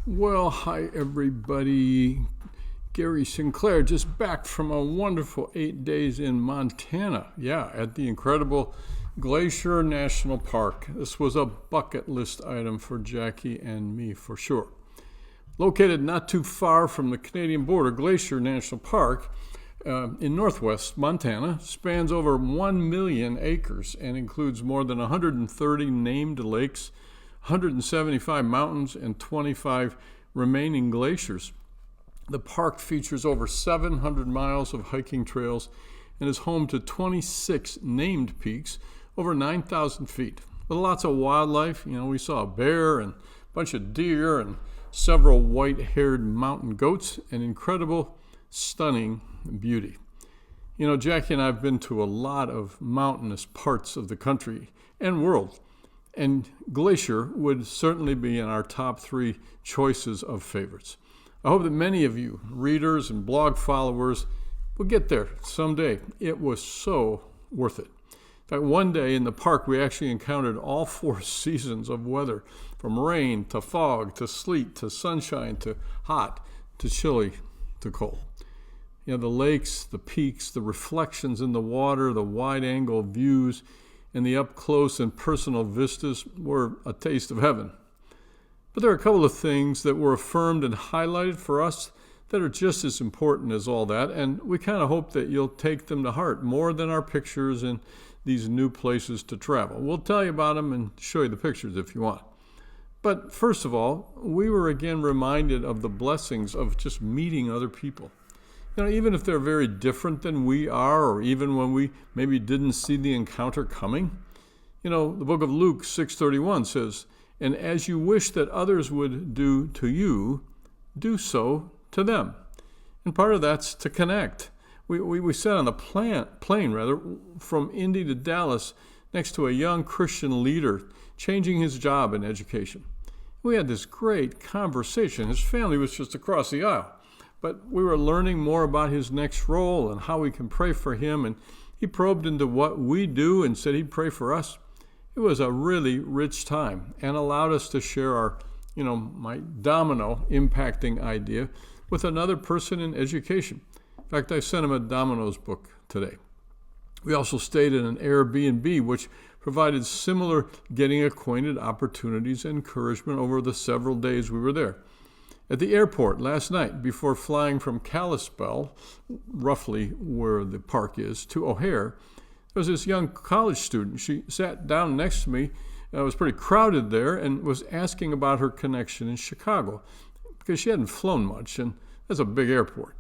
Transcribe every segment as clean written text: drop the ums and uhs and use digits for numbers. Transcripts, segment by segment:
Well, hi everybody. Gary Sinclair, just back from a wonderful 8 days in Montana. Yeah, at the incredible Glacier National Park. This was a bucket list item for Jackie and me for sure. Located not too far from the Canadian border, Glacier National Park in northwest Montana spans over 1 million acres and includes more than 130 named lakes, 175 mountains, and 25 remaining glaciers. The park features over 700 miles of hiking trails and is home to 26 named peaks over 9,000 feet. With lots of wildlife, we saw a bear and a bunch of deer and several white-haired mountain goats and incredible, stunning beauty. Jackie and I have been to a lot of mountainous parts of the country and world, and Glacier would certainly be in our top 3 choices of favorites. I hope that many of you, readers and blog followers, will get there someday. It was so worth it. In fact, one day in the park, we actually encountered all 4 seasons of weather, from rain to fog to sleet to sunshine to hot to chilly to cold. The lakes, the peaks, the reflections in the water, the wide-angle views, and the up-close and personal vistas were a taste of heaven. But there are a couple of things that were affirmed and highlighted for us that are just as important as all that, and we kind of hope that you'll take them to heart more than our pictures and these new places to travel. We'll tell you about them and show you the pictures if you want. But first of all, we were again reminded of the blessings of just meeting other people. Even if they're very different than we are, or even when we maybe didn't see the encounter coming. The book of Luke 6:31 says, "And as you wish that others would do to you, do so to them." And part of that's to connect. We sat on the plane from Indy to Dallas next to a young Christian leader changing his job in education. We had this great conversation. His family was just across the aisle. But we were learning more about his next role and how we can pray for him. And he probed into what we do and said he'd pray for us. It was a really rich time and allowed us to share our, my domino impacting idea with another person in education. In fact, I sent him a Domino's book today. We also stayed in an Airbnb, which provided similar getting acquainted opportunities and encouragement over the several days we were there. At the airport last night, before flying from Kalispell, roughly where the park is, to O'Hare, there was this young college student. She sat down next to me. It was pretty crowded there, and was asking about her connection in Chicago because she hadn't flown much, and that's a big airport.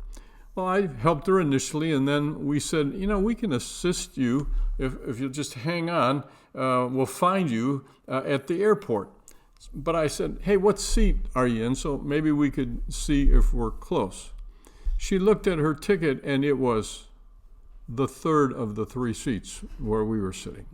Well, I helped her initially, and then we said, we can assist you if you'll just hang on. We'll find you at the airport. But I said, hey, what seat are you in? So maybe we could see if we're close. She looked at her ticket, and it was the third of the 3 seats where we were sitting.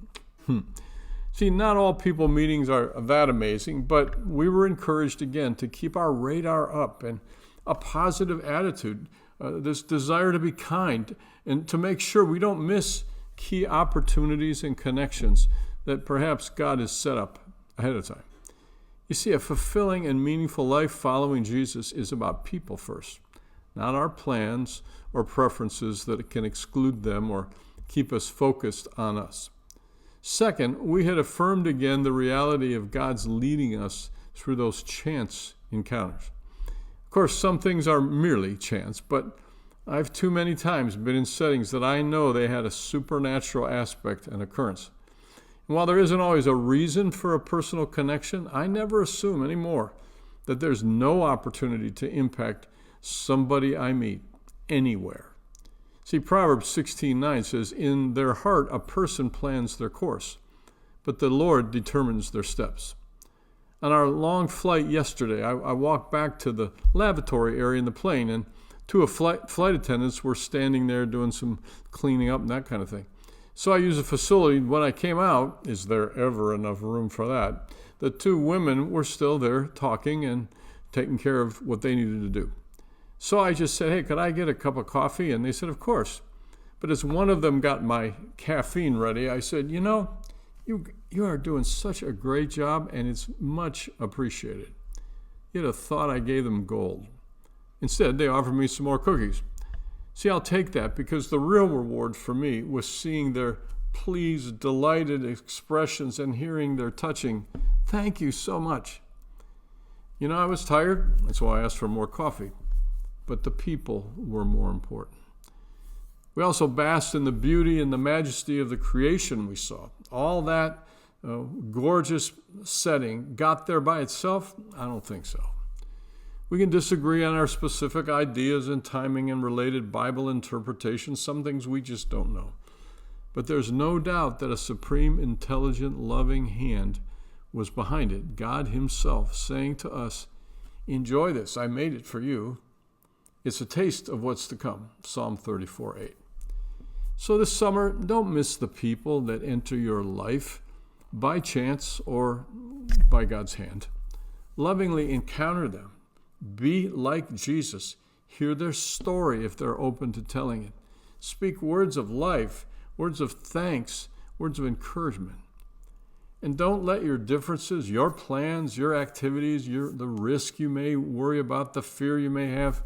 See, not all people meetings are that amazing, but we were encouraged again to keep our radar up and a positive attitude, this desire to be kind, and to make sure we don't miss key opportunities and connections that perhaps God has set up ahead of time. You see, a fulfilling and meaningful life following Jesus is about people first, not our plans or preferences that can exclude them or keep us focused on us. Second, we had affirmed again the reality of God's leading us through those chance encounters. Of course, some things are merely chance, but I've too many times been in settings that I know they had a supernatural aspect and occurrence. And while there isn't always a reason for a personal connection, I never assume anymore that there's no opportunity to impact somebody I meet anywhere. See, Proverbs 16:9 says, "In their heart a person plans their course, but the Lord determines their steps." On our long flight yesterday, I walked back to the lavatory area in the plane, and 2 flight attendants were standing there doing some cleaning up and that kind of thing. So I used the facility. When I came out, is there ever enough room for that? The 2 women were still there talking and taking care of what they needed to do. So I just said, hey, could I get a cup of coffee? And they said, of course. But as one of them got my caffeine ready, I said, You are doing such a great job, and it's much appreciated. You'd have thought I gave them gold. Instead, they offered me some more cookies. See, I'll take that, because the real reward for me was seeing their pleased, delighted expressions and hearing their touching, "Thank you so much." I was tired, and so I asked for more coffee. But the people were more important. We also basked in the beauty and the majesty of the creation we saw. All that gorgeous setting got there by itself? I don't think so. We can disagree on our specific ideas and timing and related Bible interpretations, some things we just don't know. But there's no doubt that a supreme, intelligent, loving hand was behind it. God himself saying to us, "Enjoy this, I made it for you. It's a taste of what's to come." Psalm 34:8. So this summer, don't miss the people that enter your life by chance or by God's hand. Lovingly encounter them. Be like Jesus. Hear their story if they're open to telling it. Speak words of life, words of thanks, words of encouragement. And don't let your differences, your plans, your activities, the risk you may worry about, the fear you may have,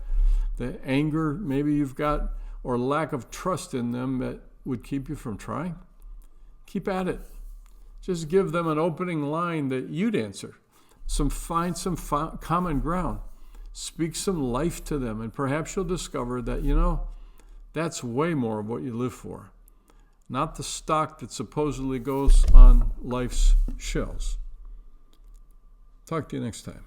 the anger maybe you've got, or lack of trust in them that would keep you from trying. Keep at it. Just give them an opening line that you'd answer. Find some common ground. Speak some life to them, and perhaps you'll discover that, that's way more of what you live for. Not the stock that supposedly goes on life's shelves. Talk to you next time.